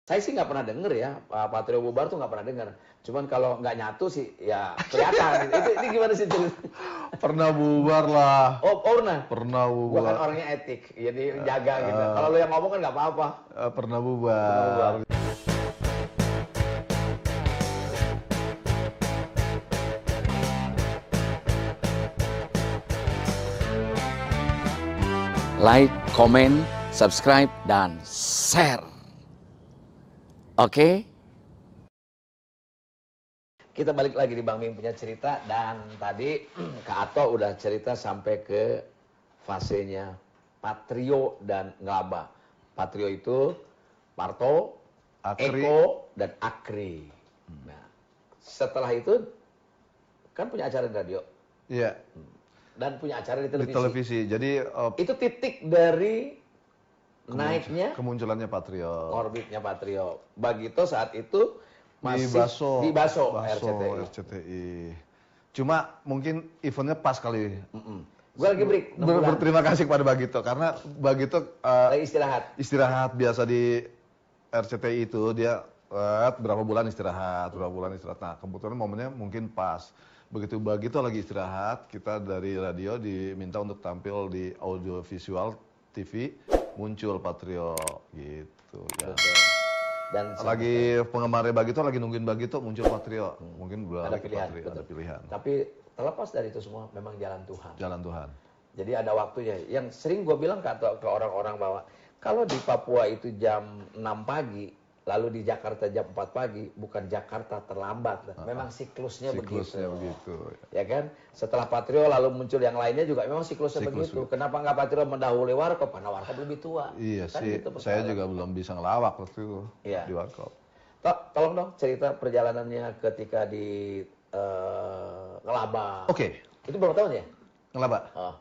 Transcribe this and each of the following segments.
Saya sih nggak pernah denger ya, Pak Patrio bubar tuh nggak pernah denger. Cuman kalau nggak nyatu sih, ya kelihatan. Ini gimana sih cerita? Pernah bubar lah. Oh, pernah? Pernah Gua kan bubar. orangnya etik, jadi jaga gitu. Kalau lu yang ngomong kan nggak apa-apa. Pernah Pernah bubar. bubar. Like, comment, subscribe, dan share. Oke? Kita balik lagi di Bang Ming punya cerita, dan tadi Kak Ato udah cerita sampai ke fasenya Patrio dan Ngelaba. Patrio itu Parto, Akri. Eko, dan Akri. Nah, setelah itu kan punya acara di radio Iya, dan punya acara di di televisi. televisi. Jadi Itu titik dari naiknya kemunculannya Patrio. orbitnya Patrio. Bagito saat itu masih Di Baso RCTI. Cuma mungkin eventnya pas kali. Gue lagi break 6 bulan. Berterima kasih kepada Bagito karena Bagito Lagi istirahat. istirahat biasa di RCTI itu dia berapa bulan istirahat. Nah, kebetulan momennya mungkin pas. Begitu Bagito lagi istirahat, kita dari radio diminta untuk tampil di audiovisual TV, muncul Patrio gitu ya. Betul. Dan Lagi penggemarnya Bagito lagi nungguin Bagito, muncul Patrio. Mungkin ada pilihan, Patrio, betul. ada pilihan. Tapi terlepas dari itu semua, memang jalan Tuhan. Jalan Tuhan. Jadi ada waktunya. Yang sering gue bilang ke orang-orang bahwa kalau di Papua itu jam 6 pagi, lalu di Jakarta jam 4 pagi, bukan Jakarta terlambat. Memang siklusnya begitu. Ya kan? Setelah Patrio lalu muncul yang lainnya juga memang siklusnya begitu. Kenapa nggak Patrio mendahului Warkop? Karena Warkop lebih tua. Iya kan sih, gitu saya juga belum bisa ngelawak waktu itu di Warkop. Tolong dong cerita perjalanannya ketika di Ngelaba. Oke. Itu berapa tahun ya? Ngelaba? Oh,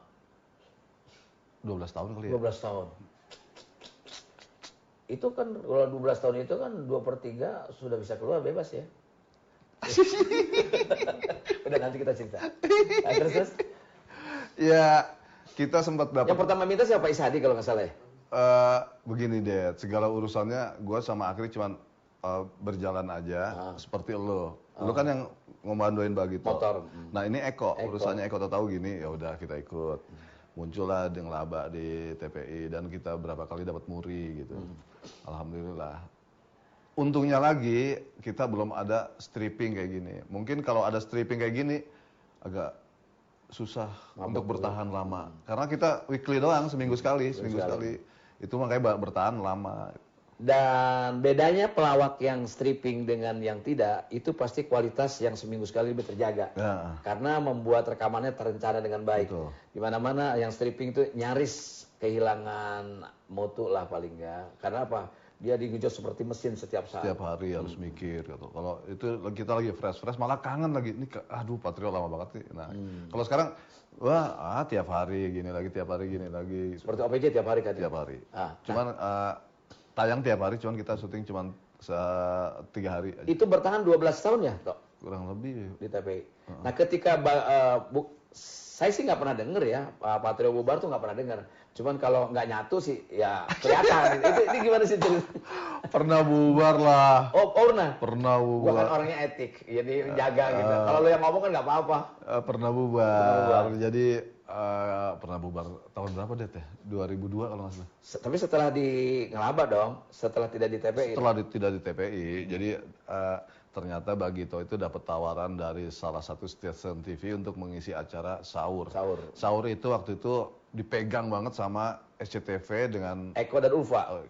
12 tahun kali ya? 12 tahun. Itu kan, kalau 12 tahun itu kan 2/3 sudah bisa keluar bebas ya? Udah, nanti kita cerita. Nah, terus? Ya, kita sempat dapat. Yang pertama minta siapa? Ishadi kalau nggak salah ya? Begini deh, segala urusannya gue sama Akri cuman berjalan aja seperti lo. Lo kan yang ngomandoin Bagito. Motor. Nah ini Eko, urusannya Eko tahu gini, ya udah kita ikut. Muncullah di Ngelaba di TPI dan kita berapa kali dapat muri gitu. Alhamdulillah. Untungnya lagi kita belum ada stripping kayak gini. Mungkin kalau ada stripping kayak gini agak susah untuk bertahan lama. Karena kita weekly doang, seminggu sekali. Itu makanya bertahan lama. Dan bedanya pelawak yang stripping dengan yang tidak, itu pasti kualitas yang seminggu sekali lebih terjaga. Ya. Karena membuat rekamannya terencana dengan baik. Betul. Di mana-mana yang stripping itu nyaris kehilangan mutu lah paling nggak. Karena apa? Dia digejot seperti mesin setiap saat. Setiap hari harus mikir gitu. Kalau itu kita lagi fresh malah kangen lagi. Ini aduh Patrio lama banget nih. Nah, kalau sekarang wah tiap hari gini lagi. Seperti OPJ tiap hari kan? Tiap hari. Cuman tayang tiap hari, cuman kita syuting cuman 3 hari aja. Itu bertahan 12 tahun ya, Tok? Kurang lebih. Di TPI. Nah, ketika saya sih nggak pernah denger ya, Pak Patrio bubar tuh nggak pernah denger. Cuman kalau nggak nyatu sih, ya kelihatan. Ini gimana sih cerita? Pernah bubar lah. Oh, pernah? Pernah Gua kan bubar. orangnya etik, jadi jaga gitu. Kalau lu yang ngomong kan nggak apa-apa. Pernah bubar. Jadi pernah bubar tahun berapa deh teh? 2002 kalau nggak salah. Tapi setelah di Ngelaba dong, setelah tidak di TPI. Setelah tidak di TPI, jadi ternyata Bagito itu dapat tawaran dari salah satu stasiun TV untuk mengisi acara sahur. Sahur itu waktu itu dipegang banget sama SCTV dengan Eko dan Ulfa.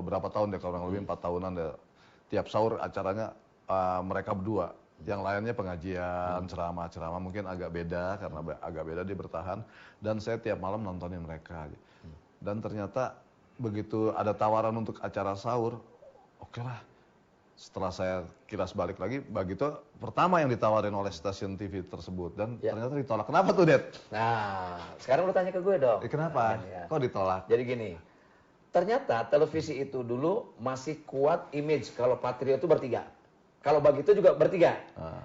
Berapa tahun deh, kurang lebih 4 tahunan deh. Tiap sahur acaranya mereka berdua. Yang lainnya pengajian, ceramah mungkin agak beda karena agak beda dia bertahan. Dan saya tiap malam nontonin mereka. Dan ternyata begitu ada tawaran untuk acara sahur, oke lah. Setelah saya kilas balik lagi, Bagito pertama yang ditawarin oleh stasiun TV tersebut dan ternyata ditolak. Kenapa tuh, Det? Nah, sekarang lu tanya ke gue dong. Kenapa? Kok ditolak? Jadi gini, ternyata televisi itu dulu masih kuat image kalau Patrio itu bertiga. Kalau Bagito juga bertiga.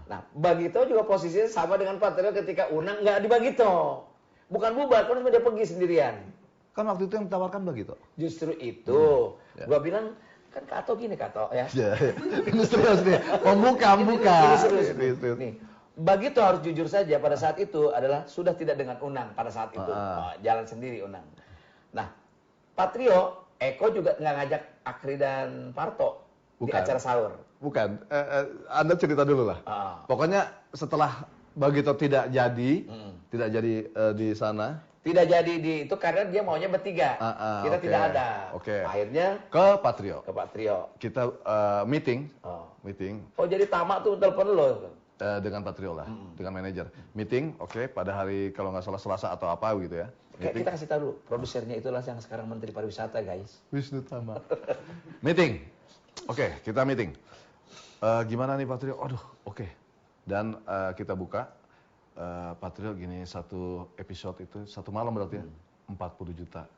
Nah, Bagito juga posisinya sama dengan Patrio ketika Unang nggak di Bagito. Bukan bubar, kan dia pergi sendirian. Kan waktu itu yang ditawarkan Bagito. Justru itu, gua bilang Kan Kak Ato gini Kak Ato ya. Ya, ini serius nih. Membuka. Ini serius. Nih, begitu harus jujur saja pada saat itu adalah sudah tidak dengan Unang pada saat itu. Jalan sendiri Unang. Nah, Patrio, Eko juga nggak ngajak Akri dan Parto di acara sahur. Bukan. Anda cerita dulu lah. Pokoknya setelah begitu tidak jadi di sana. Tidak jadi di itu karena dia maunya bertiga. Kita tidak ada. Akhirnya ke Patrio. Kita meeting. Oh jadi tamak tuh telepon lo? Dengan Patrio lah, dengan manajer. Meeting, pada hari kalau nggak salah Selasa atau apa gitu ya. Kita kasih tahu dulu, produsernya itulah yang sekarang Menteri Pariwisata guys. Wisnu Tama. Meeting. Kita meeting. Gimana nih Patrio? Dan kita buka. Patrio gini, satu episode itu, satu malam berarti ya, 40 juta.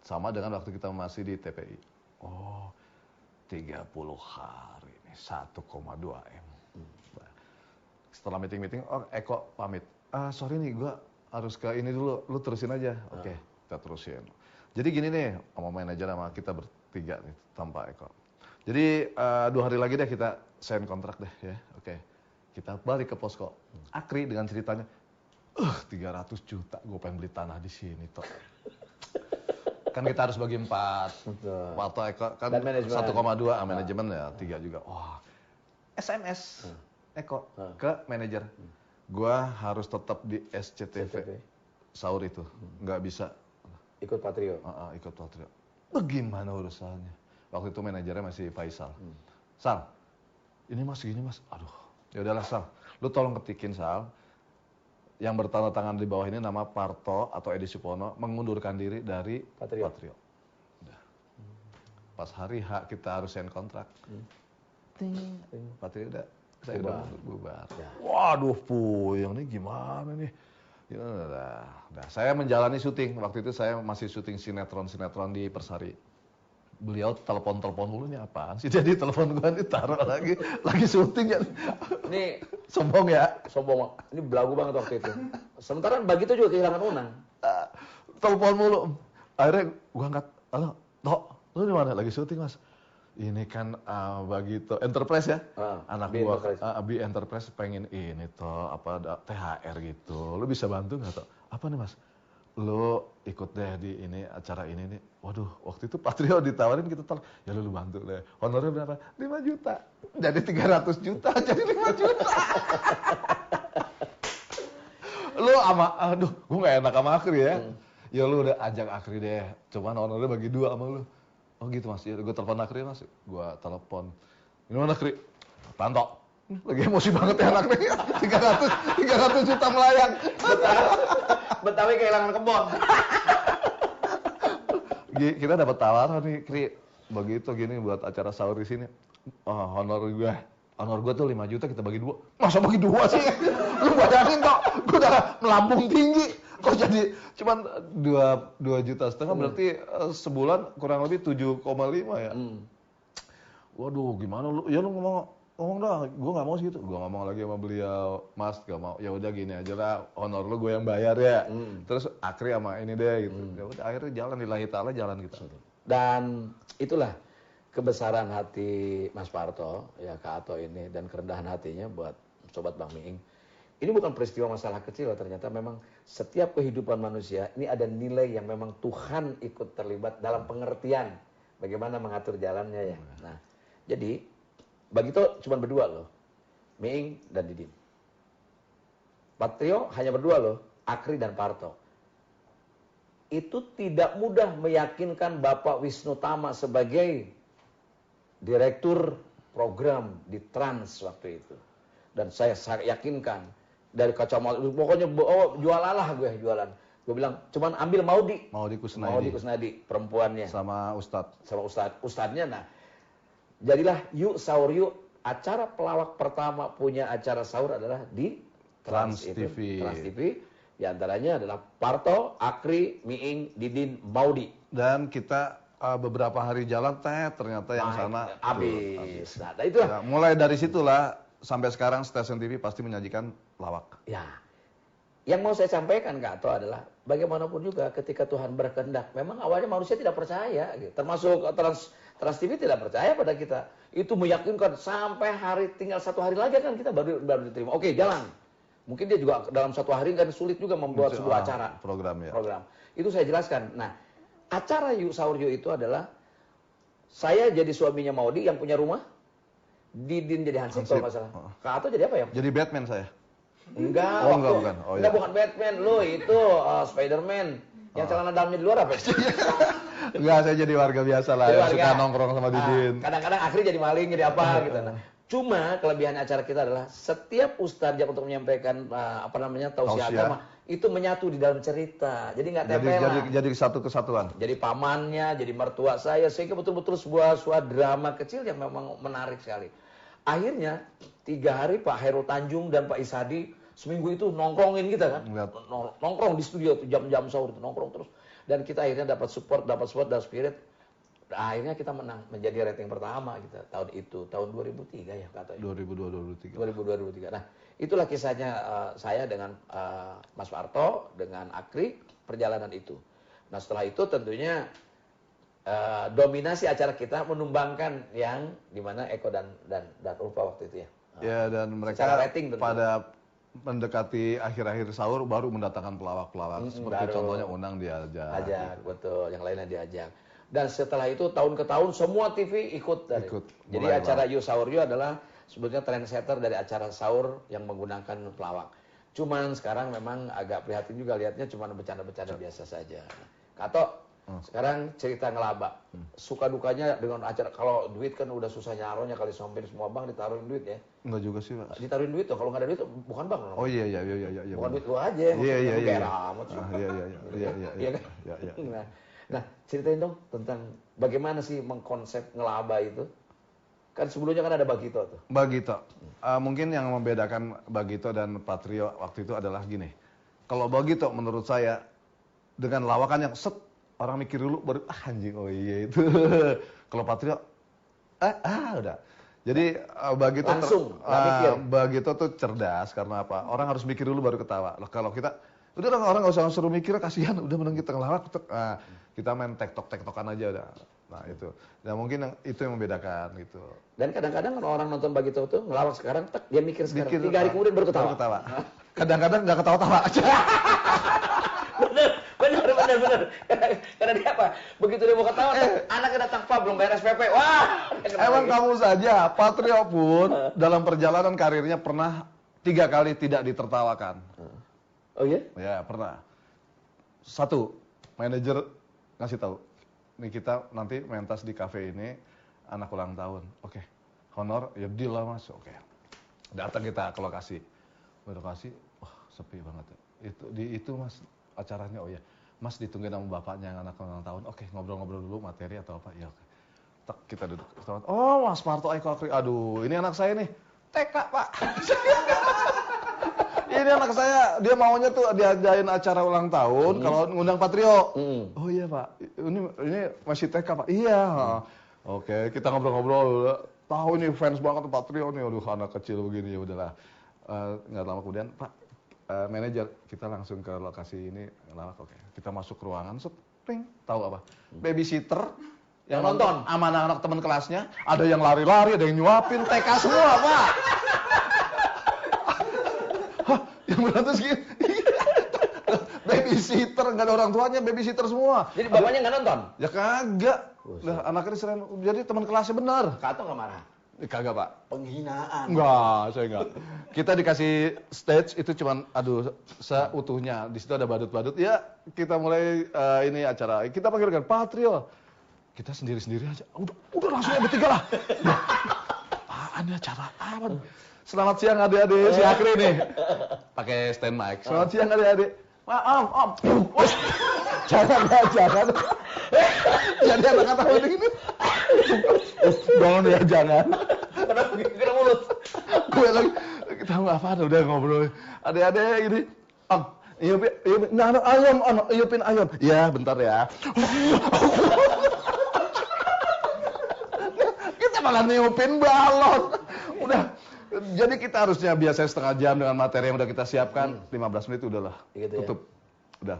Sama dengan waktu kita masih di TPI. 30 hari ini, 1,2 M. Setelah meeting, Eko pamit. Sorry nih, gue harus ke ini dulu, lu terusin aja. Kita terusin. Jadi gini nih, sama manajer sama kita bertiga nih, tanpa Eko. Jadi 2 hari lagi deh kita sign kontrak deh ya, Kita balik ke posko. Akri dengan ceritanya, 300 juta gue pengen beli tanah di sini toh. Kan kita harus bagi 4. Parto Eko kan 1,2, manajemen ya 3 juga. SMS Eko ke manajer. Gue harus tetap di SCTV sahur itu, nggak bisa. Ikut Patrio. Ikut Patrio. Bagaimana urusannya? Waktu itu manajernya masih Faisal. Sal, ini mas gini mas, ya udahlah Sal, lu tolong ketikin Sal, yang bertanda tangan di bawah ini nama Parto atau Edi Supono mengundurkan diri dari Patrio. Udah. Pas hari H kita harus sign kontrak. Patrio udah, saya udah bubar. Waduh puyeng nih gimana nih? Udah. Saya menjalani syuting, waktu itu saya masih syuting sinetron di Persari. Beliau telepon mulu nih apaan sih? Jadi telepon gua ditaruh lagi syuting ya. Ini sombong ya? Sombong. Ini belagu banget waktu itu. Sementara begitu juga kehilangan Unang. Telepon mulu. Akhirnya gua angkat, halo, Tok, lu di mana? Lagi syuting mas. Ini kan begitu Enterprise ya, anak gua Abi Enterprise pengen ini toh THR gitu. Lu bisa bantu nggak Tok? Apa nih mas? Lu ikut deh di ini acara ini nih. Waduh, waktu itu Patrio ditawarin kita tolong. Ya lu bantu deh. Honornya berapa? 5 juta. Jadi 300 juta jadi 5 juta. Lu gue gak enak sama Akri ya. Ya lu udah ajak Akri deh. Cuman honornya bagi 2 sama lu. Oh gitu mas, ya gue telepon Akri mas. Gue telepon. Ini mana Akri? Tanto. Lagi emosi banget ya anak nih. 300 juta melayang. Betawi kehilangan kebon. Kita dapat tawaran nih, Kri. Begitu gini buat acara sahur di sini. Honor gue tuh 5 juta kita bagi 2. Masa bagi 2 sih? Lu bayangin Tok, gue udah melambung tinggi. Kok jadi cuman 2,5 juta berarti sebulan kurang lebih 7,5 ya. Waduh, gimana lu? Ya lu ngomong dah, gue nggak mau segitu. Gue ngomong lagi sama beliau, Mas gak mau. Ya udah gini aja lah, honor lu gue yang bayar ya. Terus Akri sama ini deh gitu. Ya udah akhirnya jalan lillahi ta'ala jalan kita. Dan itulah kebesaran hati Mas Parto, ya Kak Ato ini, dan kerendahan hatinya buat Sobat Bang Miing. Ini bukan peristiwa masalah kecil, ternyata memang setiap kehidupan manusia ini ada nilai yang memang Tuhan ikut terlibat dalam pengertian bagaimana mengatur jalannya ya. Nah, jadi begitu cuma berdua loh, Miing dan Didin. Patrio hanya berdua loh, Akri dan Parto. Itu tidak mudah meyakinkan Bapak Wisnu Tama sebagai direktur program di Trans waktu itu. Dan saya yakinkan dari kacamata, pokoknya jualan jualan. Gue bilang, cuman ambil Maudi Kusnadi, perempuannya. Sama Ustadznya. Nah, jadilah Yuk Sahur Yuk, acara pelawak pertama punya acara sahur adalah di Trans TV. Di antaranya adalah Parto, Akri, Miing, Didin, Maudi. Dan kita beberapa hari jalan ternyata yang sana habis. Nah, itulah. Ya, mulai dari situlah sampai sekarang stasiun TV pasti menyajikan lawak. Ya. Yang mau saya sampaikan Kak Ato adalah bagaimanapun juga ketika Tuhan berkehendak, memang awalnya manusia tidak percaya, gitu. Termasuk Trans TV tidak percaya pada kita. Itu meyakinkan sampai tinggal 1 hari lagi kan kita baru diterima. Oke, jalan. Mungkin dia juga dalam 1 hari kan sulit juga membuat sebuah acara. Program. Itu saya jelaskan. Nah, acara Yuk Sahur Yuk itu adalah saya jadi suaminya Maudi yang punya rumah, Didin jadi Hansip kalau nggak salah. Kak Ato jadi apa ya? Jadi Batman saya. Enggak, bukan. Enggak, bukan Batman. Lo itu Spider-Man. Yang celana dalamnya di luar apa? Enggak, saya jadi warga biasa lah. Yang suka nongkrong sama Didin. Kadang-kadang akhirnya jadi maling, jadi apa gitu. Nah, cuma kelebihan acara kita adalah setiap ustadz yang untuk menyampaikan tausiah agama itu menyatu di dalam cerita. Jadi nggak tempelan. Jadi satu kesatuan. Jadi pamannya, jadi mertua saya, sehingga betul-betul sebuah drama kecil yang memang menarik sekali. Akhirnya 3 hari Pak Hairul Tanjung dan Pak Isadi seminggu itu nongkrongin kita kan, nongkrong di studio tuh jam-jam sahur itu nongkrong terus, dan kita akhirnya dapat support dan spirit. Nah, akhirnya kita menang menjadi rating pertama kita tahun itu, tahun 2003 ya katanya. 2003. Nah, itulah kisahnya saya dengan Mas Parto dengan Akri perjalanan itu. Nah, setelah itu tentunya dominasi acara kita menumbangkan yang dimana Eko dan Ulfa waktu itu ya. Ya, dan mereka pada mendekati akhir-akhir sahur baru mendatangkan pelawak-pelawak seperti contohnya Unang diajak. Gitu. Betul, yang lainnya diajak. Dan setelah itu tahun ke tahun semua TV ikut. Jadi acara Yuk Sahur Yuk adalah sebetulnya trendsetter dari acara sahur yang menggunakan pelawak. Cuman sekarang memang agak prihatin juga lihatnya cuma bercanda-bercanda biasa saja. Kato, sekarang cerita ngelaba. Suka dukanya dengan acara, kalau duit kan udah susah nyaronya kali sompir semua bank ditaruhin duit ya. Enggak juga sih, Pak. Ditaruhin duit tuh, kalau nggak ada duit bukan bank. Oh iya. Bukan duit lu aja. Iya. Iya kan? Nah, ceritain dong tentang bagaimana sih mengkonsep ngelaba itu. Kan sebelumnya kan ada Bagito tuh. Bagito. Mungkin yang membedakan Bagito dan Patrio waktu itu adalah gini. Kalau Bagito menurut saya dengan lawakan yang orang mikir dulu baru anjing, oh iya itu. Kalau Patrio udah. Jadi Bagito langsung Bagito tuh cerdas karena apa? Orang harus mikir dulu baru ketawa. Kalau kita udah orang nggak usah suruh mikir, kasihan, udah mending kita ngelawak. Kita main tektokan aja udah. Nah itu. Dan mungkin itu yang membedakan gitu. Dan kadang-kadang kalau orang nonton Bagito tuh ngelawak sekarang, dia mikir sekarang. 3 hari kemudian baru ketawa. Kadang-kadang nggak ketawa-tawa. Bener. Karena dia apa? Begitu dia mau ketawa, anaknya datang, Pak belum bayar SPP. Wah. Emang kamu saja, Patrio pun dalam perjalanan karirnya pernah 3 kali tidak ditertawakan. Oh iya? Ya pernah. 1, manajer ngasih tahu, nih kita nanti mentas di kafe ini anak ulang tahun. Oke, honor ya deal lah Mas. Oke. Datang kita ke lokasi. Wah sepi banget. Itu Mas acaranya. Oh ya. Mas ditungguin sama bapaknya yang anak ulang tahun. Oke, ngobrol-ngobrol dulu materi atau apa? Ya oke. Kita duduk. Oh, Mas Parto Eko Akri. Aduh, ini anak saya nih. TK, Pak. Ini anak saya, dia maunya tuh diadain acara ulang tahun kalau ngundang Patrio. Oh iya, Pak. Ini masih TK, Pak. Iya. Oke, kita ngobrol-ngobrol. Tahu ini fans banget Patrio nih. Aduh, anak kecil begini ya udahlah. Nggak lama kemudian, Pak, manajer, kita langsung ke lokasi ini ngelawak. Oke, kita masuk ke ruangan, tahu apa? Babysitter yang nonton sama anak-anak teman kelasnya, ada yang lari-lari, ada yang nyuapin, TK semua, Pak. Yang berantem segini. Babysitter, nggak ada orang tuanya, babysitter semua. Jadi bapaknya nggak nonton? Ya kagak. Udah anaknya diserahin, jadi teman kelasnya benar. Kato nggak marah? Kagak, Pak. Penghinaan. Enggak, saya enggak. Kita dikasih stage itu cuman seutuhnya. Di situ ada badut-badut. Ya, kita mulai ini acara. Kita panggilkan Patrio. Kita sendiri-sendiri aja. Udah langsung bertiga lah. Apaan ini acara apa? Selamat siang adik-adik, si Akri nih. Pakai stand mic. Selamat siang adik-adik. Om. Jangan. Jadi anak kata begini. Jangan. Kena mulut. Gue lagi, kita apa udah ngobrol. Adik-adik ini. Om, iyupin ayam. Ya, bentar ya. Kita malah niupin balon. Udah. Jadi kita harusnya biasanya setengah jam dengan materi yang udah kita siapkan, 15 menit udahlah. Gitu tutup. Ya? Udah.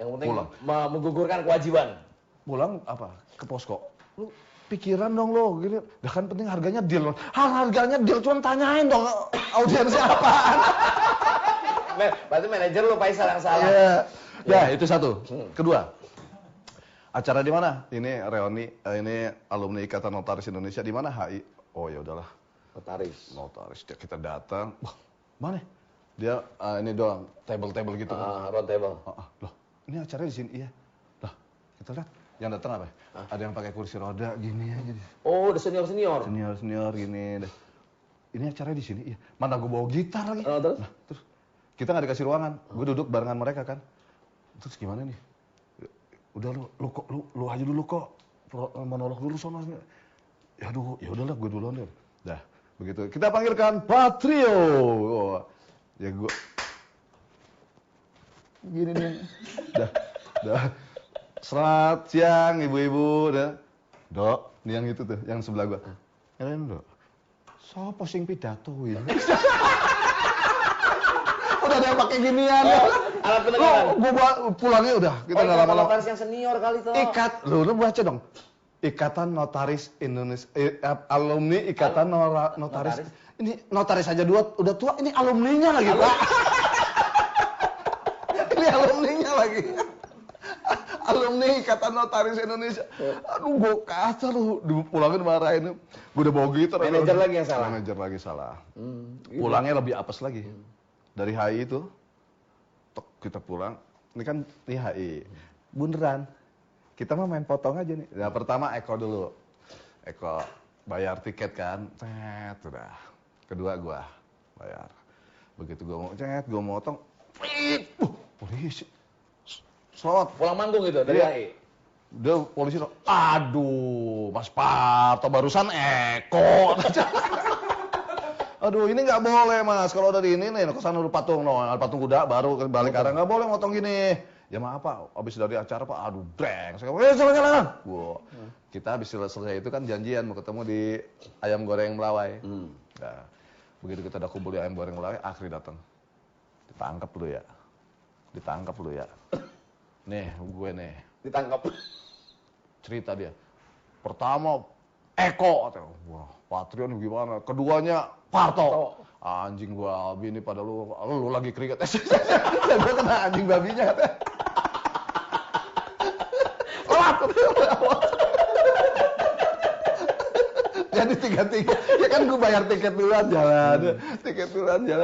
Yang penting Pulang. menggugurkan kewajiban. Pulang apa? Ke posko. Lu pikiran dong lo, gini. Dah kan penting harganya deal. Harganya deal, cuma tanyain dong audiensnya apaan. Berarti manajer lu Faisal yang salah. Iya. Ya, itu satu. Kedua, acara di mana? Ini reuni, ini alumni Ikatan Notaris Indonesia. Di mana? HI. Oh ya udahlah. Notaris. Kita datang. Wah, mana? Dia ini doang, table gitu. Round table. Loh, ini acaranya di sini. Iya. Lah, kita lihat. Yang datang apa? Ada yang pakai kursi roda gini aja. Oh, udah senior. Senior gini. Ini acaranya di sini. Iya. Mana gue bawa gitar lagi. Terus? Nah, terus kita nggak dikasih ruangan. Gue duduk barengan mereka kan. Terus gimana nih? Udah lu aja dulu kok. Monolog dulu sono. Ya aduh, ya udahlah gue duluan deh. Dah, begitu. Kita panggilkan Patrio. Oh, ya gue gini nih. Dah. Selamat siang ibu-ibu. Dok, ini yang itu tuh, yang sebelah gua. Yang Dok. Sopo sing pidatoin? Udah ada yang pakai ginian ya. Alat pendengaran. Gua pulangnya udah, kita enggak lama-lama. Notaris yang senior kali tuh. Lu baca dong. Ikatan Notaris Indonesia, alumni Ikatan Notaris. Ini notaris aja udah tua, ini alumninya lagi, Pak. Ini alumninya lagi. Alumni Ikatan Notaris Indonesia. Aduh, gue kasar lu. Dipulangin marahin. Gue udah bawa gitar. Manajer lagi yang salah. Manajer lagi salah. Pulangnya lebih apes lagi. Dari HI itu, kita pulang. Ini kan di HI. Beneran. Kita mah main potong aja nih. Nah, pertama Eko dulu. Eko bayar tiket kan. Udah. Kedua gue bayar. Begitu gue motong. Polisi. Slot. Pulang manggung gitu dari HI. Dia polisi, aduh Mas Parto barusan Eko. Aduh ini nggak boleh Mas, kalau dari ini nih kesana dulu patung, patung kuda baru balik arah, nggak boleh motong gini. Ya maaf Pak, abis dari acara Pak, aduh breng. Saya jalan. Kita habis selesai itu kan janjian mau ketemu di ayam goreng Melawai. Nah, begitu kita udah kumpul di ayam goreng Melawai, Akhri datang. Ditangkap lu ya. Nih, gue nih. Ditangkap. Cerita dia. Pertama, Eko. Wah, Patrio nih gimana? Keduanya, Parto. Anjing gua Albi ini pada lu lagi keringet. Gue kena anjing babinya. Jadi tiga-tiga. Ya kan gue bayar tiket duluan jalan.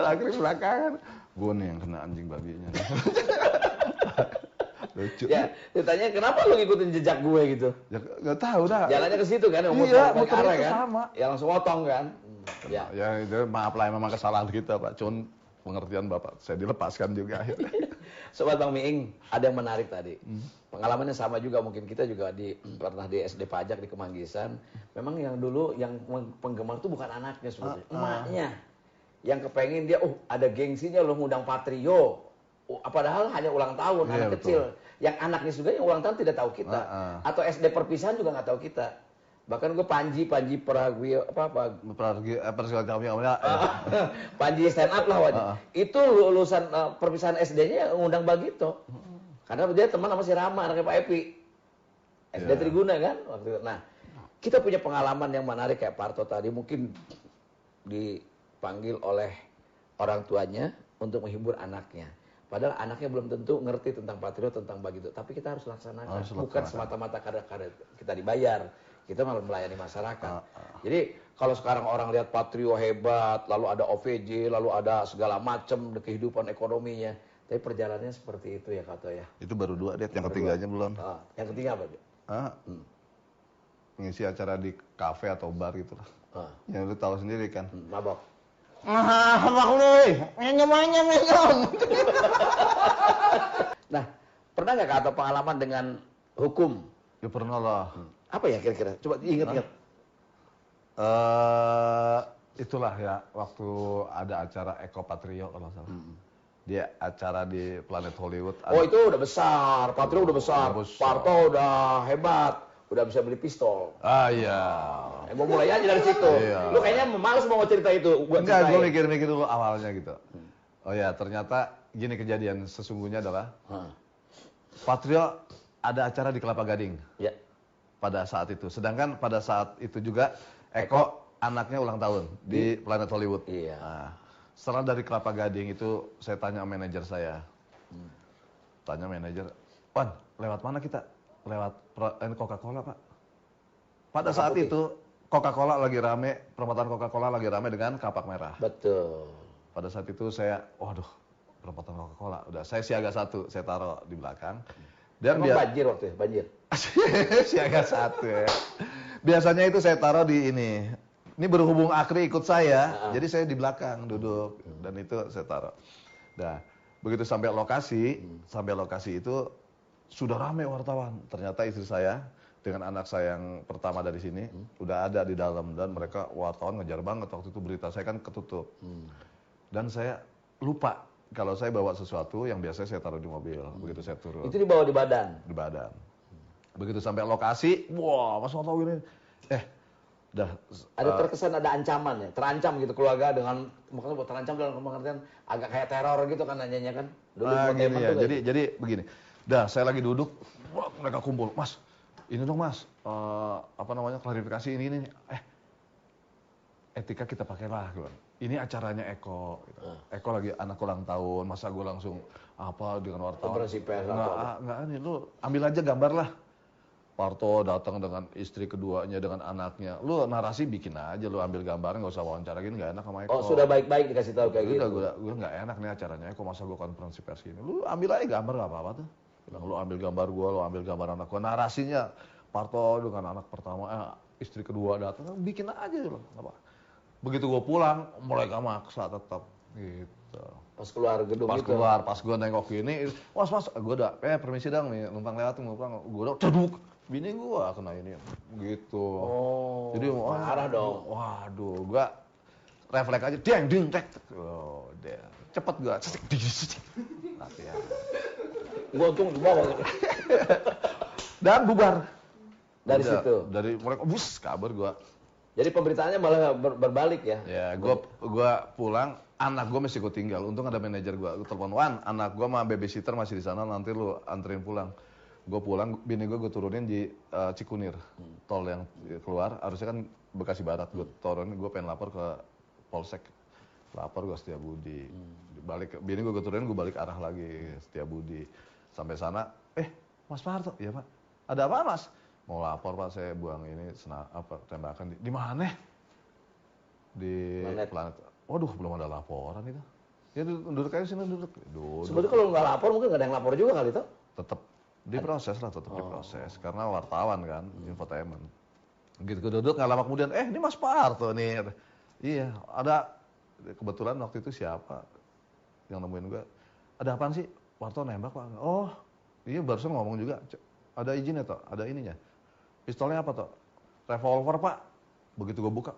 Akhirnya belakangan. Gue nih yang kena anjing babinya. Lucu. Ya, ditanya kenapa lu ngikutin jejak gue gitu? Ya nggak tahu dah. Jalannya ke situ kan, iya, muter arah kan? sama. Ya langsung potong kan? Ya itu maaf lah memang kesalahan kita Pak. Cuman pengertian Bapak saya dilepaskan juga akhirnya. Sobat Bang Miing, ada yang menarik tadi. Pengalamannya sama juga, mungkin kita juga pernah di SD Pajak di Kemanggisan. Memang yang dulu yang penggemar itu bukan anaknya sebetulnya, emaknya. Yang kepengen dia, ada gengsinya loh ngundang Patrio. Padahal hanya ulang tahun, anak kecil. Yang anaknya juga yang ulang tahun tidak tahu kita. Atau SD perpisahan juga nggak tahu kita. Bahkan gue Panji Peragwi Panji stand up lah wajib. Itu lulusan perpisahan SD-nya ngundang Bagito. Karena dia teman sama si Rama, anaknya Pak Epi. SD Triguna kan waktu itu. Nah, kita punya pengalaman yang menarik kayak Parto tadi, mungkin dipanggil oleh orang tuanya untuk menghibur anaknya. Padahal anaknya belum tentu ngerti tentang Patrio, tentang Bagito. Tapi kita harus laksanakan. Bukan semata-mata karena kita dibayar. Kita malah melayani masyarakat. Jadi kalau sekarang orang lihat Patrio hebat, lalu ada OVJ, lalu ada segala macam kehidupan ekonominya. Tapi perjalanannya seperti itu ya Kato ya. Itu baru 2 Det, yang ketiganya belum. Yang ketiga apa dia? Ngisi acara di kafe atau bar gitu lah. Yang lu tahu sendiri kan. Mabok. Nah, pernah nggak Kato pengalaman dengan hukum? Ya pernah lah. Apa ya kira-kira? Coba ingat-ingat. Itulah ya, waktu ada acara Eko Patrio kalau salah. Dia acara di Planet Hollywood. Itu udah besar, Patrio udah besar. Parto udah hebat, udah bisa beli pistol. Iya. Mau mulai aja dari situ. Iya. Lu kayaknya males mau cerita itu. Enggak, gue mikir-mikir dulu awalnya gitu. Oh ya, ternyata gini kejadian sesungguhnya adalah Patrio ada acara di Kelapa Gading Ya. pada saat itu. Sedangkan pada saat itu juga Eko anaknya ulang tahun di Planet Hollywood. Iya. Nah, setelah dari Kelapa Gading itu saya tanya manajer saya. Tanya manajer, "Wan, lewat mana kita?" Lewat Coca-Cola, Pak. Pada saat Putih. itu Coca-Cola lagi rame, perempatan Coca-Cola lagi rame dengan kapak merah. Betul. Pada saat itu saya, waduh, perempatan Coca-Cola. Udah, saya siaga 1, saya taruh di belakang. Dan Emang banjir waktu itu, banjir. siaga 1 ya. Biasanya itu saya taruh di ini. Ini berhubung Akri ikut saya, jadi saya di belakang duduk dan itu saya taruh. Nah, begitu sampai lokasi itu sudah ramai wartawan. Ternyata istri saya dengan anak saya yang pertama dari sini udah ada di dalam dan mereka wartawan ngejar banget waktu itu berita saya kan ketutup. Dan saya lupa kalau saya bawa sesuatu yang biasanya saya taruh di mobil. Begitu saya turun Itu dibawa di badan. di badan. Begitu sampai lokasi, wah Mas wartawan ini, dah Ada terkesan ada ancaman ya, terancam gitu keluarga dengan makanya buat terancam dalam pengertian agak kayak teror gitu kan nanyanya kan. Dulu gini Entertainment ya. tuh kayak Jadi begini. Dah saya lagi duduk, wah, mereka kumpul, Mas. Ini dong Mas, klarifikasi ini. Etika kita pakailah, gitu. Ini acaranya Eko. Gitu. Eko lagi anak ulang tahun, masa gue langsung apa dengan wartawan? Konferensi pers atau apa? Nggak, ini lu ambil aja gambar lah. Parto datang dengan istri keduanya, dengan anaknya. Lu narasi bikin aja, lu ambil gambarnya, nggak usah wawancara gini, nggak enak sama Eko. Oh, sudah baik-baik dikasih tahu kayak gitu. Gue nggak enak nih acaranya Eko, masa gue konferensi pers gini. Lu ambil aja gambar, nggak apa-apa tuh. Bilang, lu ambil gambar gue, lu ambil gambar anak gue. Narasinya, Parto dengan anak pertama, istri kedua datang, bikin aja lu. Apa? Begitu gue pulang, mereka maksa tetap gitu. Pas keluar gedung Pas itu. keluar, pas gue nengok gini, mas, gue udah, permisi dong nih, numpang lewat, mau pulang. Gue udah, ceduk, bini gue kena ini, gitu. Oh, Jadi, marah dong. Waduh, gue refleks aja, ding, tek. Oh, cepet gue, nanti ya. Gua untung di bawah. Dan bubar. Dari Udah, situ. Dari mereka, bus, kabar gue. Jadi pemberitaannya malah berbalik ya. Ya, gue pulang, anak gue masih gue tinggal. Untung ada manajer gue telepon, Wan, anak gue sama babysitter masih di sana, nanti lu anterin pulang. Gue pulang, bini gue turunin di Cikunir, tol yang keluar. Harusnya kan Bekasi Barat, gue turunin, gue pengen lapor ke Polsek. Lapor gue Setiabudi. Balik, bini gue turunin, gue balik arah lagi Setiabudi. Sampai sana, Mas Parto, iya Pak. Ada apa Mas? Mau lapor Pak, saya buang ini tembakan di mana? Di Planet. Waduh, belum ada laporan itu. Ya duduk aja sini duduk. Sebetulnya kalau nggak lapor mungkin nggak ada yang lapor juga kali itu. Tetap diproses lah, diproses karena wartawan kan, infotainment. Gitu duduk nggak lama kemudian, ini Mas Parto nih. Iya, ada kebetulan waktu itu siapa yang nemuin gue? Ada apaan sih? Parto nembak Pak. Oh, iya barusan ngomong juga. Ada izinnya toh, ada ininya. Pistolnya apa toh? Revolver Pak. Begitu gue buka,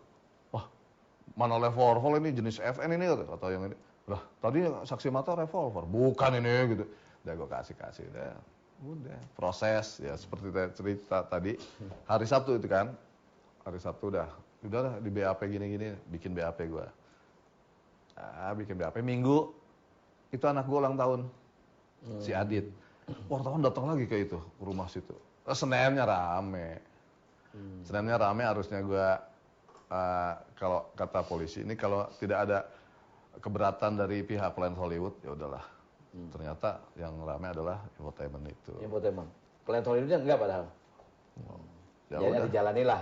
wah mana revolver ini jenis FN ini atau yang ini. Lah tadi saksi mata revolver, bukan ini gitu. Udah gue kasih, udah proses ya seperti cerita tadi. Hari Sabtu itu kan, hari Sabtu udah di BAP gini-gini, bikin BAP gue. Bikin BAP Minggu, itu anak gue ulang tahun, si Adit. Wartawan datang lagi ke itu, ke rumah situ. Seninnya rame. Seninnya rame harusnya gue, kalau kata polisi, ini kalau tidak ada keberatan dari pihak Planet Hollywood, ya udahlah. Ternyata yang rame adalah infotainment itu. Infotainment. Planet Hollywoodnya enggak padahal. Ya Jadi udah. dijalanilah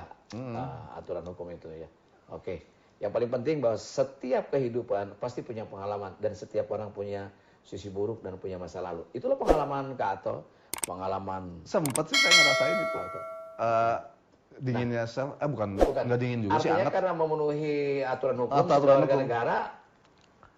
aturan hukum itu ya. Oke. Yang paling penting bahwa setiap kehidupan pasti punya pengalaman dan setiap orang punya sisi buruk dan punya masa lalu. Itulah pengalaman Kak Ato, pengalaman. Sempet sih saya ngerasain itu. Dinginnya sel, bukan nggak dingin juga sih, Artinya hangat. karena memenuhi aturan hukum Aturan warga hukum. negara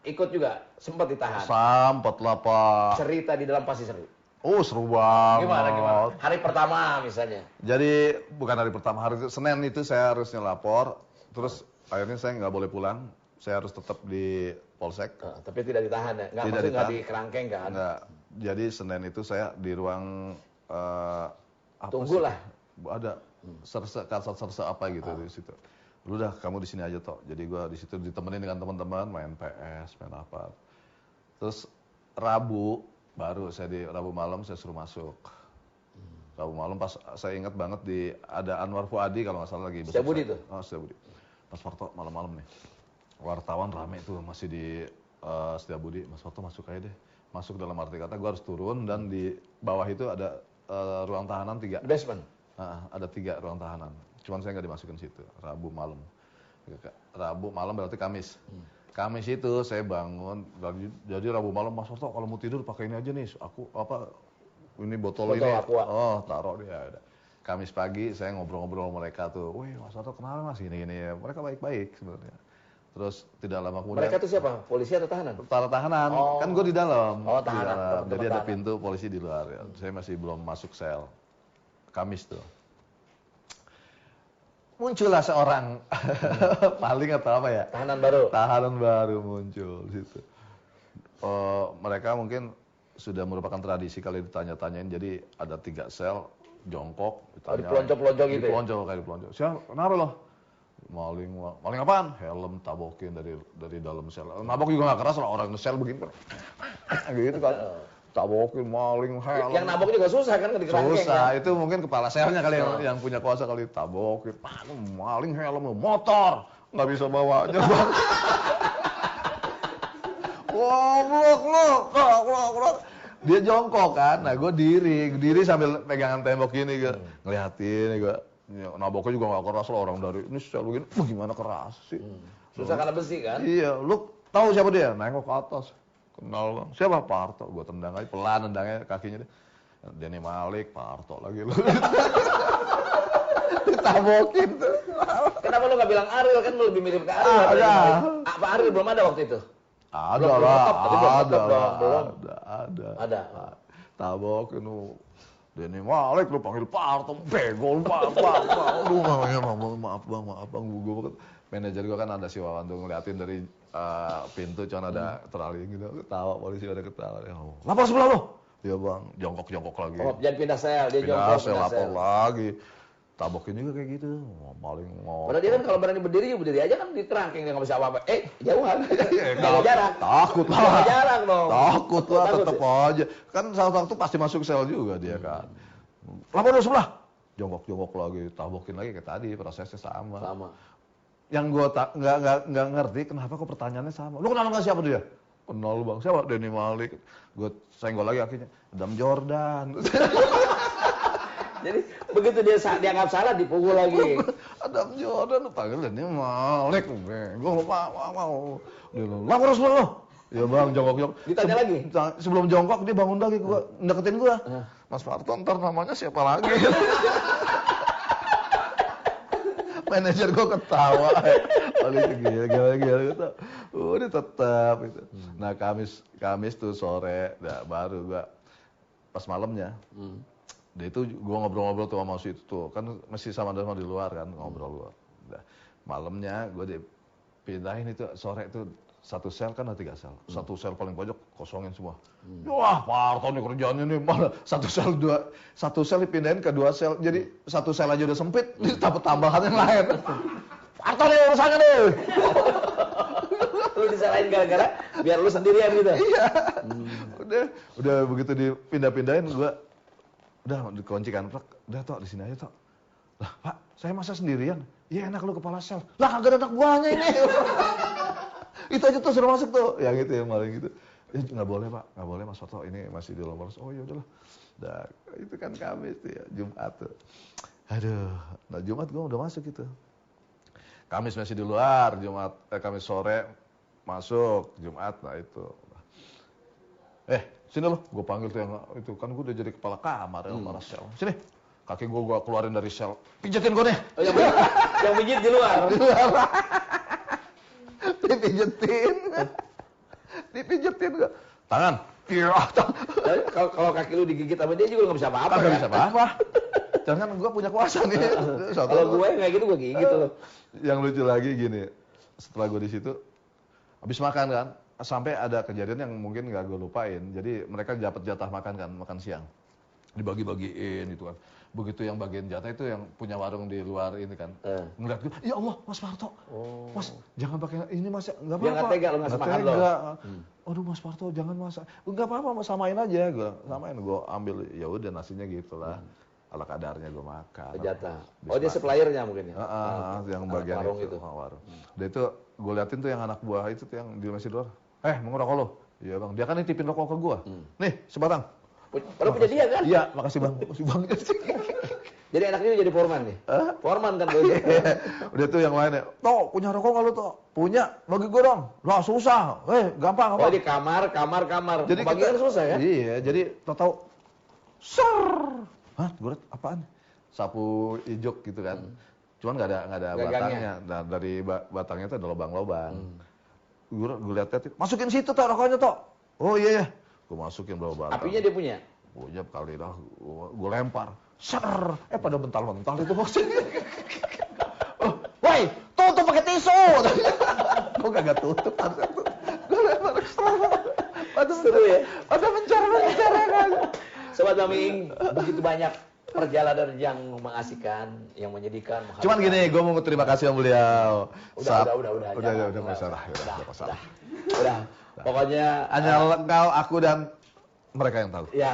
ikut juga sempat ditahan. Sempet lah Pak. Cerita di dalam pasti seru. Oh seru banget. Gimana? Hari pertama misalnya. Jadi bukan hari pertama, hari Senin itu saya harusnya lapor. Terus akhirnya saya nggak boleh pulang. Saya harus tetap di Polsek. Tapi tidak ditahan ya? Nggak, Tidak maksudnya nggak ditahan. di kerangkeng kan? Nggak. Jadi Senin itu saya di ruang apa Tunggulah. sih? Ada kasat serse apa gitu di situ. Lu dah kamu di sini aja toh. Jadi gua di situ ditemenin dengan teman-teman main PS, main apa. Terus Rabu Baru saya di Rabu malam saya suruh masuk. Rabu malam pas saya ingat banget ada Anwar Fuadi kalau nggak salah lagi. Setiabudi tuh? Oh, Setiabudi. Mas Parto malam-malam nih. Wartawan rame tuh masih di Setiabudi. Mas Parto masuk aja deh. Masuk dalam arti kata gue harus turun dan di bawah itu ada ruang tahanan 3. Basement. Ada 3 ruang tahanan. Cuman saya nggak dimasukin situ. Rabu malam. Rabu malam berarti Kamis. Kamis itu saya bangun. Jadi Rabu malam Mas Parto kalau mau tidur pakai ini aja nih. Aku ini botol ini. Aqua. Oh taruh dia. Kamis pagi saya ngobrol-ngobrol sama mereka tuh. Wih Mas Parto kenapa Mas gini-gini ya. Mereka baik-baik sebenarnya. Terus tidak lama kemudian. Mereka itu siapa? Polisi atau tahanan? Tahanan. Oh. Kan gue di dalam. Oh tahanan. Di dalam. Jadi ada tahanan. pintu polisi di luar. Ya. Saya masih belum masuk sel. Kamis tuh. Muncullah seorang paling atau apa ya? Tahanan baru. Tahanan baru muncul di situ. Mereka mungkin sudah merupakan tradisi kalau ditanya-tanyain. Jadi ada 3 sel jongkok. Di pelonco-pelonco gitu. Pelonco kayak di pelonco. Siapa? Kenapa loh? Maling apaan? Helm tabokin dari dalam sel. Nabok juga nggak keras lah orang sel begini. Gitu kan. Tabokin maling helm. Yang nabok juga susah kan di kerangkeng. Susah, kan? itu mungkin kepala selnya kali yang punya kuasa kali tabokin. Maling helm motor nggak bisa bawanya bang. Goblok. Dia jongkok kan, nah gue diri sambil pegangan tembok gini gue ngeliatin gue. Naboknya juga gak keras lah orang dari ini sel begini, gimana keras sih? Susah karena besi kan? Iya, lu tahu siapa dia? Nengok ke atas, kenal bang. Siapa? Parto. Gue tendang aja pelan nendangnya kakinya dia. Denny Malik, Parto lagi lu. Ditabokin tuh. Kenapa lu gak bilang Ariel kan lu lebih mirip ke Ariel? Ada. Apa Ariel belum ada waktu itu? Ada Belum lah, top, tapi belum top dong, belum. ada. Tabokin lu. Denny Malik lu panggil Parto, bego lu Pak. Aduh maaf bang, gue manajer gue kan ada si Wawan tuh ngeliatin dari pintu cuman ada terali gitu, ketawa polisi ada ketawa. Lapor sebelah lu. Iya bang, jongkok lagi. Oh, jangan pindah sel, dia Pindah jongkok. sel, lapor lagi. Tabokin juga kayak gitu, maling mau. Padahal dia kan kalau berani berdiri aja kan di kerangkeng dia nggak bisa apa-apa. Jauhan. Jaga jarak. Takut lah. Jaga jarak dong. Takut lah, Takut tetep ya? aja. Kan salah satu pasti masuk sel juga dia kan. Lapor lu sebelah. Jongkok lagi, tabokin lagi kayak tadi, prosesnya sama. Yang gue nggak ngerti kenapa kok pertanyaannya sama. Lu kenal nggak siapa dia? Kenal bang, siapa? Denny Malik. Gue senggol lagi akhirnya, Adam Jordan. Jadi begitu dia dianggap salah dipukul lagi. Adam Jordan panggil Denny Malik. Gue mau. Dia bilang, lapor sebelah lu. Ya bang, jongkok. Ditanya lagi? Sebelum jongkok dia bangun lagi, deketin gue. Mas Parto, ntar namanya siapa lagi? Manajer gue ketawa. Paling gila gitu. Udah tetap itu. Nah Kamis tuh sore, baru gue pas malamnya. Dia itu gue ngobrol-ngobrol tuh sama si itu tuh. Kan masih sama di luar kan ngobrol gue. Malamnya gue dipindahin itu sore itu. Satu sel kan ada 3 sel. Satu sel paling pojok kosongin semua. Wah, Parto nih kerjaannya nih mana? Satu sel dipindahin ke 2 sel. Jadi satu sel aja udah sempit, ditambah tambahan yang lain. Parto nih urusannya nih. Lu disalahin gara-gara biar lu sendirian gitu. Iya. Udah begitu dipindah-pindahin gua udah dikunci kan. Udah Tok di sini aja Tok. Lah, Pak, saya masa sendirian? Iya enak lu kepala sel. Lah kagak ada anak buahnya ini. Itu aja tuh suruh masuk tuh, yang itu yang maling gitu. Nggak boleh Pak, nggak boleh Mas Parto, ini masih di luar. Oh ya udahlah. Nah, itu kan Kamis tuh ya, Jumat tuh. Aduh, nah Jumat gua udah masuk gitu. Kamis masih di luar, Kamis sore masuk, Jumat, nah itu. Sini loh, gua panggil tuh yang itu kan gua udah jadi kepala kamar ya, kepala sel. Sini, kaki gua keluarin dari sel, pijetin gua nih. Oh, yang pijit di luar. Dipijetin gak? Tangan. Kalau kaki lu digigit sama dia juga nggak bisa apa-apa. Nggak bisa apa-apa. Jangan gue punya kuasa nih. Kalau gue kayak gitu gue gigit loh. Yang lucu lagi gini, setelah gue di situ, habis makan kan, sampai ada kejadian yang mungkin nggak gue lupain. Jadi mereka dapat jatah makan kan, makan siang, dibagi-bagiin gitu kan. Begitu yang bagian jatah itu yang punya warung di luar ini kan. Ngeliat gue, ya Allah Mas Parto, Mas jangan pakai ini Mas, nggak apa-apa. Dia nggak tega lo ngasih makan lo. Aduh Mas Parto jangan Mas, nggak apa-apa Mas samain aja, gue samain, gue ambil ya udah nasinya gitulah. Ala kadarnya gue makan. Jatah. Oh dia suppliernya mungkin ya? Yang bagian warung itu. Warung. Dia itu gue liatin tuh yang anak buah itu tuh yang di masih luar. Mau ngerokok lo? Iya bang. Dia kan nitipin rokok ke gue. Nih sebatang. Padahal punya dia kan? Iya makasih bang. Makasih bang. Jadi anaknya jadi foreman nih? Foreman kan tuh. Udah tuh yang lainnya. Toh punya rokok nggak lo toh? Punya. Bagi gue dong. Lah susah. Gampang apa? Oh di kamar. Jadi bagian susah ya? Iya. Jadi tahu. Ser. Hah, gue apaan? Sapu ijuk gitu kan. Cuman nggak ada batangnya. Nah, dari batangnya itu ada lubang-lubang. Gue lihat masukin situ toh rokoknya toh. Oh iya ya. Gue masukin batang. Apinya dia punya? Punya kali dah. Gue lempar. Ser. Pada mental-mental itu maksudnya. Woi, tutup pakai tisu. Gue kagak tutup. Gue lempar. Seru ya? Pada mencara kan. Sobat Bang Miing, begitu banyak perjalanan yang mengasihkan, yang menyedihkan. Cuman gini, gue mau terima kasih sama beliau. Udah masalah. Udah. Pokoknya hanya engkau, aku dan mereka yang tahu. Ya.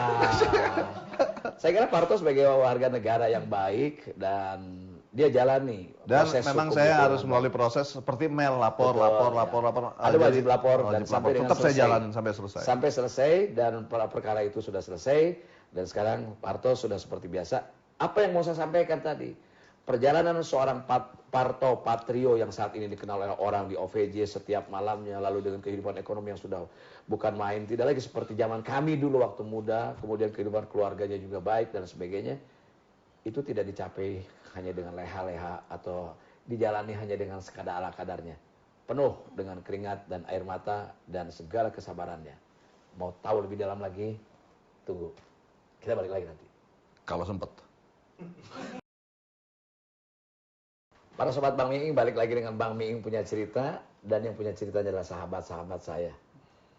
Saya kira Parto sebagai warga negara yang baik dan dia jalani dan proses memang hukum saya itu harus melalui proses seperti lapor. Ada wajib lapor dan sampai dengan tetap saya selesai. jalanin sampai selesai. Sampai selesai dan perkara itu sudah selesai dan sekarang Parto sudah seperti biasa. Apa yang mau saya sampaikan tadi? Perjalanan seorang Parto Patrio yang saat ini dikenal oleh orang di OVJ setiap malamnya, lalu dengan kehidupan ekonomi yang sudah bukan main, tidak lagi seperti zaman kami dulu waktu muda, kemudian kehidupan keluarganya juga baik dan sebagainya. Itu tidak dicapai hanya dengan leha-leha atau dijalani hanya dengan sekadar ala kadarnya. Penuh dengan keringat dan air mata dan segala kesabarannya. Mau tahu lebih dalam lagi? Tunggu. Kita balik lagi nanti. Kalau sempet. Para sobat Bang Miing, balik lagi dengan Bang Miing punya cerita. Dan yang punya ceritanya adalah sahabat-sahabat saya.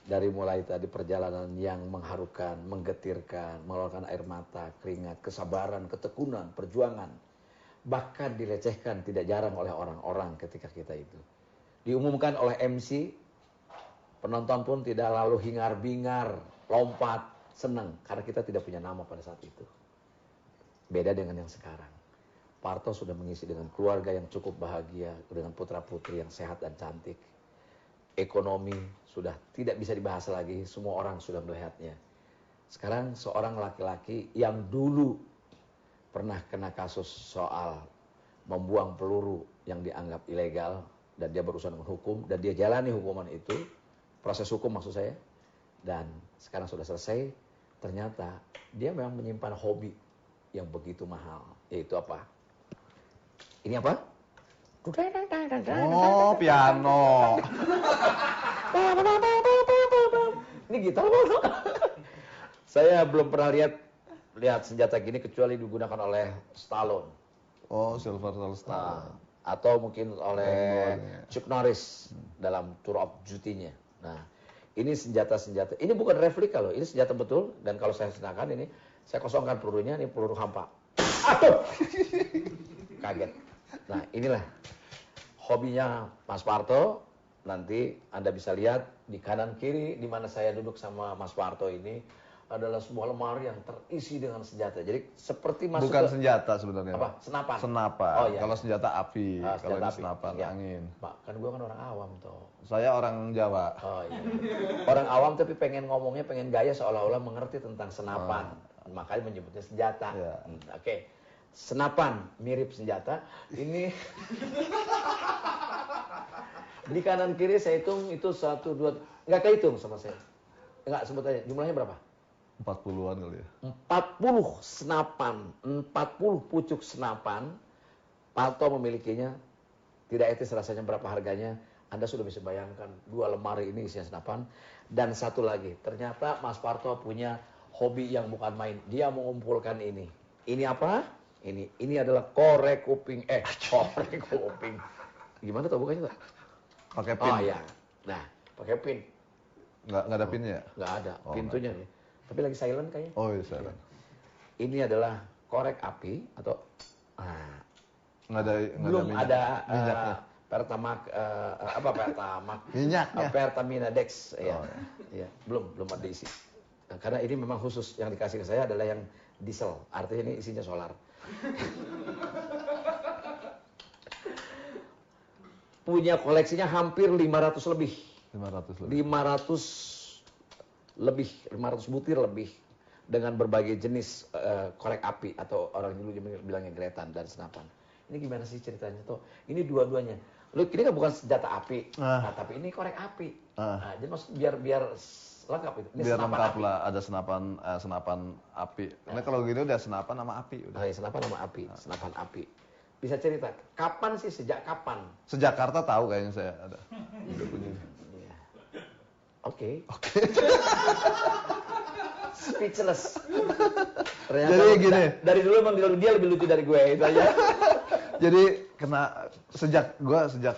Dari mulai tadi perjalanan yang mengharukan, menggetirkan, mengeluarkan air mata, keringat, kesabaran, ketekunan, perjuangan. Bahkan dilecehkan tidak jarang oleh orang-orang ketika kita itu. Diumumkan oleh MC, penonton pun tidak lalu hingar-bingar, lompat, senang. Karena kita tidak punya nama pada saat itu. Beda dengan yang sekarang. Parto sudah mengisi dengan keluarga yang cukup bahagia, dengan putra-putri yang sehat dan cantik. Ekonomi sudah tidak bisa dibahas lagi, semua orang sudah melihatnya. Sekarang seorang laki-laki yang dulu pernah kena kasus soal membuang peluru yang dianggap ilegal dan dia berurusan dengan hukum dan dia jalani hukuman itu, proses hukum maksud saya, dan sekarang sudah selesai. Ternyata dia memang menyimpan hobi yang begitu mahal, yaitu apa? Ini apa? Oh, piano. Ini gitar apa? Saya belum pernah lihat senjata gini kecuali digunakan oleh Stallone. Oh, Sylvester Stallone. Atau mungkin oleh Chuck Norris dalam Tour of Duty-nya. Nah, ini senjata-senjata. Ini bukan replika loh, ini senjata betul. Dan kalau saya senangkan ini, saya kosongkan pelurunya, ini peluru hampa. Aduh! Kaget. Nah, inilah hobinya Mas Parto. Nanti Anda bisa lihat di kanan kiri di mana saya duduk sama Mas Parto ini adalah sebuah lemari yang terisi dengan senjata. Jadi seperti masuk bukan senjata sebenarnya. Apa? Senapan. Senapan. Oh, iya. Kalau senjata api, kalau ini api. senapan Ya. angin. Pak, kan gua kan orang awam toh. Saya orang Jawa. Oh iya. Orang awam tapi pengen ngomongnya, pengen gaya seolah-olah mengerti tentang senapan. Makanya menyebutnya senjata. Ya. Oke. Senapan mirip senjata. Ini di kanan kiri saya hitung itu 1, 2, nggak kehitung sama saya. Nggak sebut aja. Jumlahnya berapa? 40-an kali ya. 40 senapan, 40 pucuk senapan. Parto memilikinya. Tidak etis rasanya berapa harganya. Anda sudah bisa bayangkan 2 lemari ini isinya senapan. Dan satu lagi, ternyata Mas Parto punya hobi yang bukan main. Dia mengumpulkan ini. Ini apa? Ini adalah korek kuping. Korek kuping. Gimana tuh bukanya tuh? Pakai pin. Oh iya. Nah, pakai pin. Nggak ada pinnya ya? Nggak ada. Pintunya nih. Tapi lagi silent kayaknya. Oh iya silent. Ini adalah korek api atau Nggak ada belum minyak. ada Minyaknya. Pertamax Minyaknya. Pertamina Dex ya. Oh, Ya, belum ada isi. Nah, karena ini memang khusus yang dikasih ke saya adalah yang diesel, artinya ini isinya solar. Punya koleksinya hampir 500 lebih. 500 lebih. 500 butir lebih dengan berbagai jenis korek api atau orang dulu bilangnya gretan dan senapan. Ini gimana sih ceritanya tuh? Ini dua-duanya. Lu ini kan bukan senjata api, tapi ini korek api. Nah, jadi maksud biar lengkap itu. Ini Biar senapan lengkap api. lah, ada senapan api. Nah kalau gini udah senapan sama api udah. Senapan sama api, senapan api. Bisa cerita, kapan sih, sejak kapan? Sejakarta tahu kayaknya saya ada. Udah punya. Iya. Oke. Speechless. Ternyata Jadi gini. dari dulu emang dia lebih lucu dari gue itu aja. Jadi sejak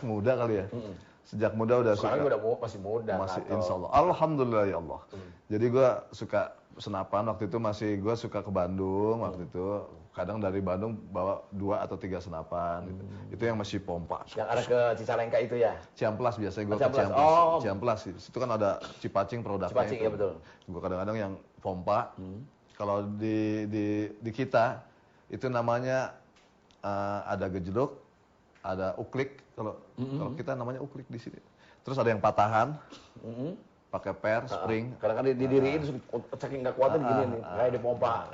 muda kali ya. Sejak muda udah Sekarang suka. gue udah masih muda. Masih atau... insya Allah. Alhamdulillah ya Allah. Jadi gue suka senapan waktu itu gue suka ke Bandung waktu itu. Kadang dari Bandung bawa 2 atau 3 senapan gitu. Itu yang masih pompa. Yang ada ke Cicalengka itu ya? Ciamplas biasanya gue ke Ciamplas. Ciamplas. Oh. Ciamplas itu kan ada Cipacing produknya. Cipacing, itu. ya betul. Gue kadang-kadang yang pompa. Kalau di kita itu namanya ada gejluk, ada uklik. Kalau kita namanya uklik di sini. Terus ada yang patahan. Pakai per, spring. Kadang-kadang didiriin saking nggak kuatnya begini nih, kayak dipompa.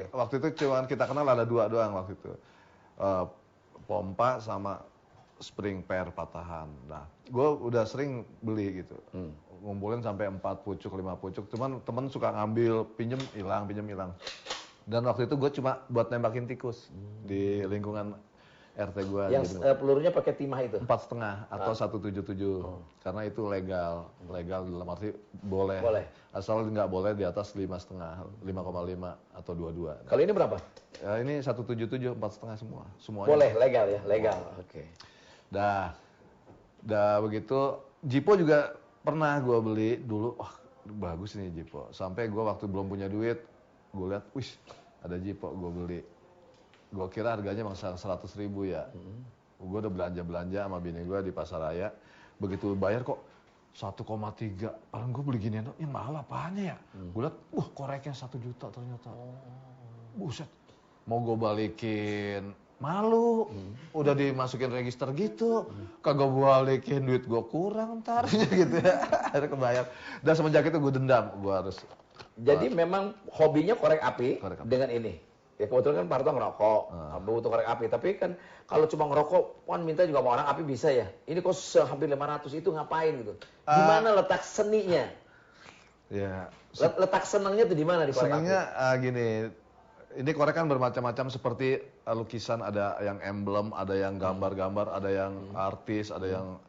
Waktu itu cuman kita kenal ada 2 doang waktu itu. Pompa sama spring per patahan. Nah, gue udah sering beli gitu. Ngumpulin sampai 4 pucuk, 5 pucuk. Cuman temen suka ngambil, pinjem hilang. Dan waktu itu gue cuma buat nembakin tikus di lingkungan RT gue. Yang pelurunya pakai timah itu? 4,5 atau 177 karena itu legal dalam arti boleh. Asal nggak boleh di atas 5,5, 5,5 atau 22. Kalau ini berapa? Ya, ini 177 4,5 semuanya. Boleh, legal ya, legal. Oke. Dah begitu Jipo juga pernah gue beli dulu. Wah bagus ini Jipo. Sampai gue waktu belum punya duit gue lihat, wih ada Jipo gue beli. Gue kira harganya emang 100.000 ya. Gue udah belanja sama bini gue di Pasaraya. Begitu bayar kok 1,3. Paling gue beli ginian, yang mahal apanya ya? Gue liat, koreknya 1 juta ternyata. Buset. Mau gue balikin, malu. Udah dimasukin register gitu. Kagak gue balikin, duit gue kurang ntar. Gitu ya. Akhirnya kebayar. Dan semenjak itu gue dendam. Gue harus. Jadi memang hobinya korek api dengan ini. Ya kebetulan kan Parto ngerokok, butuh korek api. Tapi kan kalau cuma ngerokok, kan minta juga sama orang api bisa ya. Ini kok hampir 500 itu ngapain gitu? Gimana letak seninya? Ya. Letak senangnya tuh di mana di korek Senangnya api? gini, ini korek kan bermacam-macam seperti lukisan, ada yang emblem, ada yang gambar-gambar, ada yang artis, ada yang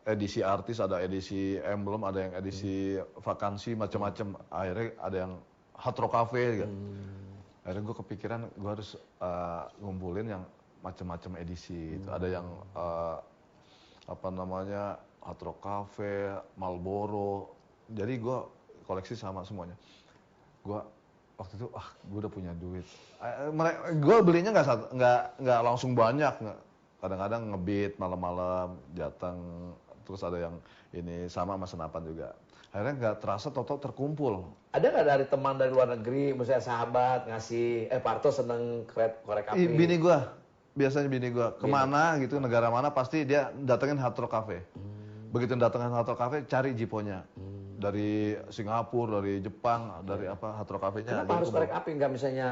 edisi artis, ada edisi emblem, ada yang edisi vakansi, macam-macam. Akhirnya ada yang Hard Rock Cafe gitu. Akhirnya gue kepikiran gue harus ngumpulin yang macam-macam edisi. Ada yang Hard Rock Cafe, Marlboro. Jadi gue koleksi sama semuanya. Gue waktu itu gue udah punya duit. Gue belinya nggak langsung banyak. Kadang-kadang ngebit malam-malam, datang. Terus ada yang ini sama senapan juga. Akhirnya nggak terasa toto terkumpul. Ada nggak dari teman dari luar negeri, misalnya sahabat ngasih, Parto seneng korek api? Biasanya bini gue kemana gitu, negara mana pasti dia datengin Hard Rock Cafe. Begitu datengin Hard Rock Cafe, cari Jiponya. Dari Singapura, dari Jepang, dari Hard Rock Cafe-nya. Kenapa harus korek api? Nggak misalnya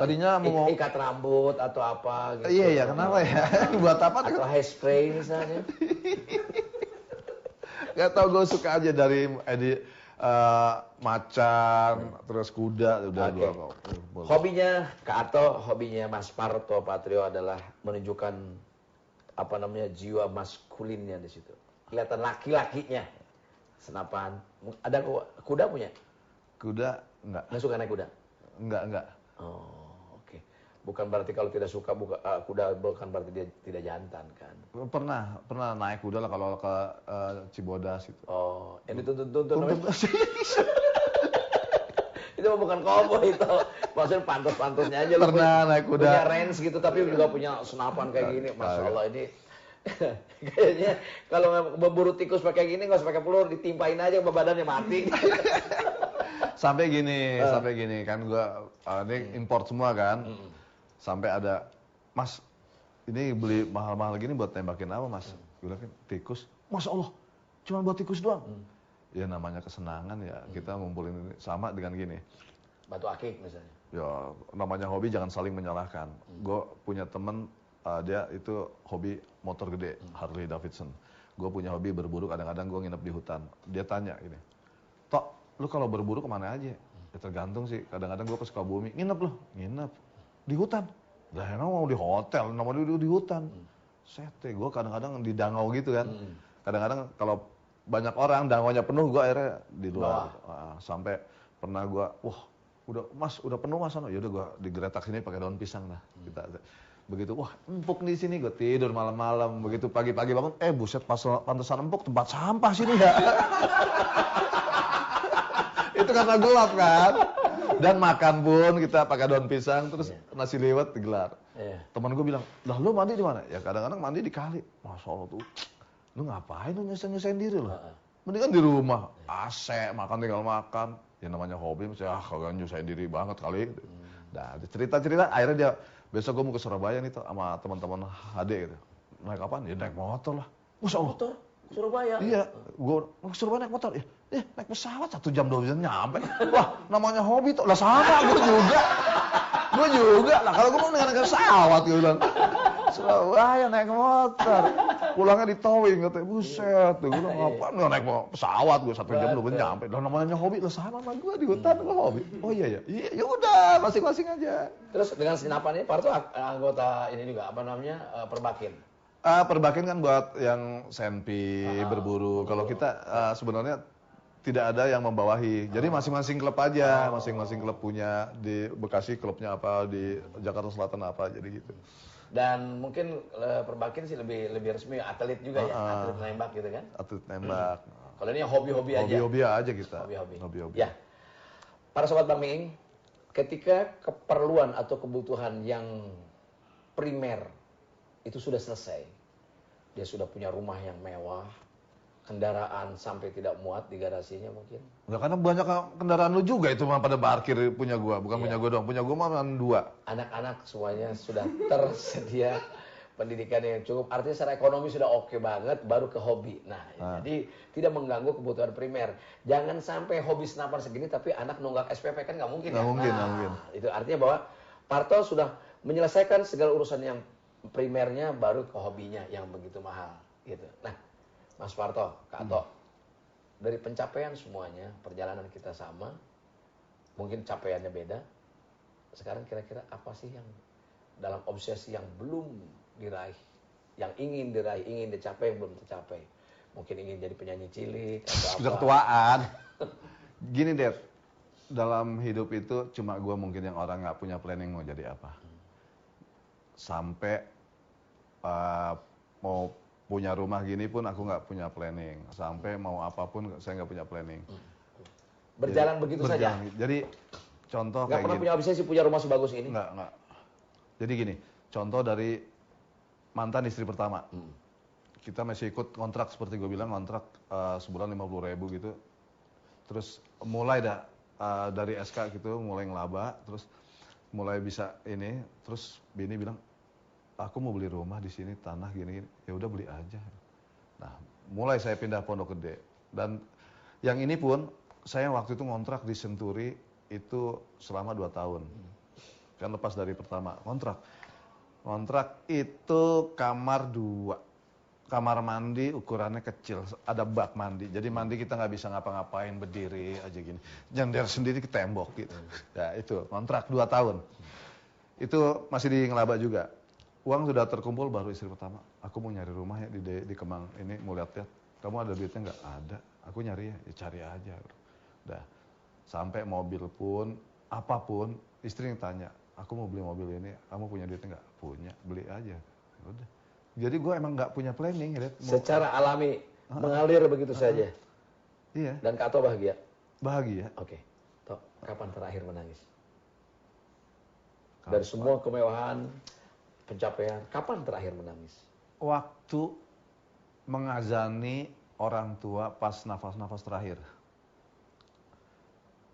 tadinya mau ikat rambut atau apa gitu? Iya, kenapa ya? Buat apa? Atau hairspray misalnya? Gak tau, gue suka aja dari macan, terus kuda, udah Okay. Hobinya Kak Ato, hobinya Mas Parto Patrio adalah menunjukkan jiwa maskulinnya di situ. Kelihatan laki-lakinya. Senapan. Ada kuda punya? Kuda enggak. Nggak suka naik kuda? Enggak. Oh, oke. Bukan berarti kalau tidak suka kuda bukan berarti dia tidak jantan kan? Pernah naik kuda lah kalau ke Cibodas gitu. Oh, yang dituntun namanya. Itu bukan cowboy itu. Maksudnya pantas-pantasnya aja lu Pernah naik kuda. punya range gitu tapi juga punya senapan kayak gini. Masya Allah ini kayaknya kalau berburu tikus pakai gini nggak usah pakai peluru, ditimpain aja badannya mati. Sampai gini kan gua ini import semua kan. Sampai ada, Mas, ini beli mahal-mahal gini buat tembakin apa, Mas? Gue bilang, tikus. Masya Allah, cuma buat tikus doang. Ya namanya kesenangan ya, kita ngumpulin ini sama dengan gini. Batu akik misalnya. Ya namanya hobi jangan saling menyalahkan. Gue punya temen, dia itu hobi motor gede, Harley Davidson. Gue punya hobi berburu, kadang-kadang gue nginep di hutan. Dia tanya gini, Tok, lu kalau berburu kemana aja? Ya tergantung sih, kadang-kadang gue ke Sukabumi, nginep loh, nginep. Di hutan. Lah emang mau di hotel, namanya di hutan. Sete, gue kadang-kadang di dangau gitu kan. Kadang-kadang kalau banyak orang, dangaunya penuh, gue akhirnya di luar. Sampai pernah gue, wah udah penuh Mas, yaudah gue digeletak sini pakai daun pisang lah. Kita begitu, wah empuk di sini, gue tidur malam-malam. Begitu pagi-pagi bangun, buset pantesan empuk, tempat sampah sini ya. Itu karena gelap kan. Dan makan pun kita pakai daun pisang, terus nasi liwet digelar. Teman gue bilang, lah lu mandi di mana? Ya kadang-kadang mandi di kali. Masya Allah tuh, lu ngapain lu nyusahin diri lo? Mendingan di rumah, AC, makan tinggal makan. Ya namanya hobi, misalnya kagak nyusahin diri banget kali. Nah cerita-cerita, akhirnya dia, besok gue mau ke Surabaya nih tuh sama teman-teman HD gitu. Naik apaan? Ya naik motor lah. Masya Allah. Motor? Surabaya? Iya, gue ke Surabaya naik motor. Naik pesawat 1 jam 2 jam nyampe. Wah, namanya hobi tuh. Lah sama, gue juga. Lah kalau gue mau naik pesawat, gue bilang. Surabaya naik motor. Pulangnya di towing, katanya, buset. Gue bilang, ngapain nggak naik pesawat, gue 1 jam 2 jam nyampe. Lah namanya hobi, lah sama sama gue di hutan, gue hobi. Oh iya, ya udah, masing-masing aja. Terus dengan senapan ini, Parto anggota ini juga, apa namanya, Perbakin? Perbakin kan buat yang senpi, berburu. Kalau kita sebenarnya tidak ada yang membawahi. Jadi masing-masing klub aja, masing-masing klub punya. Di Bekasi klubnya apa, di Jakarta Selatan apa, jadi gitu. Dan mungkin Perbakin sih lebih resmi, atlet juga ya, atlet nembak gitu kan? Atlet nembak. Kalau ini hobi-hobi aja. Hobi-hobi aja kita. Hobi-hobi. Ya, para sobat Bang Miing, ketika keperluan atau kebutuhan yang primer itu sudah selesai, dia sudah punya rumah yang mewah, kendaraan sampai tidak muat di garasinya mungkin. Enggak, karena banyak kendaraan lu juga itu mah pada parkir punya gua, bukan punya gua doang. Punya gua mah 2. Anak-anak semuanya sudah tersedia pendidikan yang cukup, artinya secara ekonomi sudah oke banget, baru ke hobi. Jadi tidak mengganggu kebutuhan primer. Jangan sampai hobi senapan segini tapi anak nunggak SPP, kan nggak mungkin. Nggak mungkin. Itu artinya bahwa Parto sudah menyelesaikan segala urusan yang primernya, baru ke hobinya yang begitu mahal gitu. Nah, Mas Parto, Kak Ato, dari pencapaian semuanya, perjalanan kita sama, mungkin capaiannya beda. Sekarang kira-kira apa sih yang dalam obsesi yang belum diraih, yang ingin diraih, ingin dicapai, yang belum tercapai? Mungkin ingin jadi penyanyi cilik atau apa? Sudah ketuaan. Gini Dad, dalam hidup itu cuma gue mungkin yang orang nggak punya planning mau jadi apa. Sampai mau punya rumah gini pun aku nggak punya planning. Sampai mau apapun saya nggak punya planning. Berjalan begitu saja? Jadi contoh nggak kayak pernah gini. punya obsesi punya rumah sebagus ini? Nggak. Jadi gini, contoh dari mantan istri pertama. Kita masih ikut kontrak seperti gue bilang, kontrak sebulan 50.000 gitu. Terus mulai dari SK gitu, mulai ngelaba, terus mulai bisa ini, terus bini bilang, aku mau beli rumah di sini, tanah gini, ya udah beli aja. Nah, mulai saya pindah Pondok Gede. Dan yang ini pun saya waktu itu ngontrak di Senturi itu selama 2 tahun. Kan lepas dari pertama kontrak. Kontrak itu kamar 2. Kamar mandi ukurannya kecil, ada bak mandi. Jadi mandi kita nggak bisa ngapa-ngapain, berdiri aja gini. Nyender sendiri ke tembok gitu. Ya itu kontrak 2 tahun. Itu masih di Ngelaba juga. Uang sudah terkumpul baru istri pertama. Aku mau nyari rumah ya di Kemang ini, mau lihat-lihat. Kamu ada duitnya nggak? Ada. Aku nyari ya cari aja. Udah. Sampai mobil pun, apapun, istri yang tanya, aku mau beli mobil ini, kamu punya duitnya nggak? Punya, beli aja. Udah. Jadi gue emang nggak punya planning. Secara alami, mengalir begitu saja? Iya. Dan Kak Ato bahagia? Bahagia. Oke. Tok, kapan terakhir menangis? Dari semua kemewahan, pencapaian, kapan terakhir menangis? Waktu mengazani orang tua pas nafas-nafas terakhir.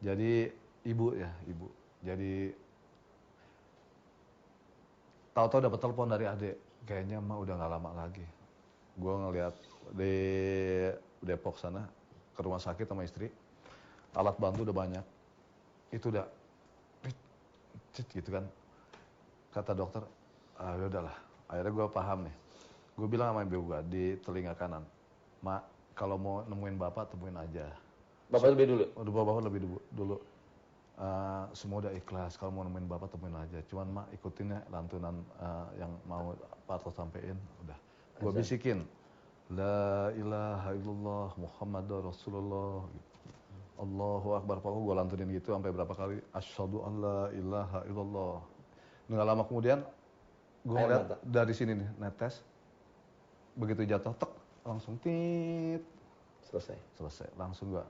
Jadi ibu. Jadi tahu-tahu dapat telepon dari adik, kayaknya emak udah nggak lama lagi. Gue ngeliat di Depok sana ke rumah sakit sama istri, alat bantu udah banyak, itu udah gitu kan. Kata dokter, ya udahlah. Akhirnya gue paham nih. Gue bilang sama ibu gue di telinga kanan, Mak, kalau mau nemuin bapak temuin aja. Bapak lebih dulu? Udah bapak lebih dulu. Semua udah ikhlas, kalau mau nemuin bapak temuin aja. Cuman Mak ikutin ya lantunan yang mau Pak Arto sampein. Udah. Gue bisikin, La ilaha illallah Muhammadur Rasulullah. Allahu Akbar. Pokoknya gue lantunin gitu sampai berapa kali. Asyhadu an la ilaha illallah. Nggak lama kemudian gue ngeliat dari sini nih netes, begitu jatuh tek langsung tit selesai langsung. Gak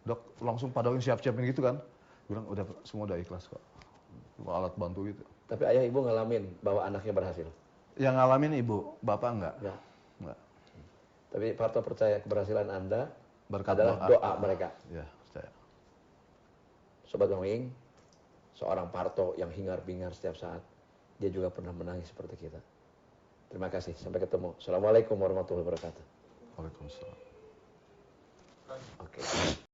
dok langsung pada siap-siapin gitu kan, bilang udah semua udah ikhlas kok, alat bantu gitu. Tapi ayah ibu ngalamin bahwa anaknya berhasil? Yang ngalamin ibu, bapak enggak. Tapi Pak Arto percaya keberhasilan Anda berkat adalah doa mereka. Ya, percaya. Sobat Ngoming, seorang Parto yang hingar-bingar setiap saat, dia juga pernah menangis seperti kita. Terima kasih, sampai ketemu. Assalamualaikum warahmatullahi wabarakatuh. Waalaikumsalam. Oke.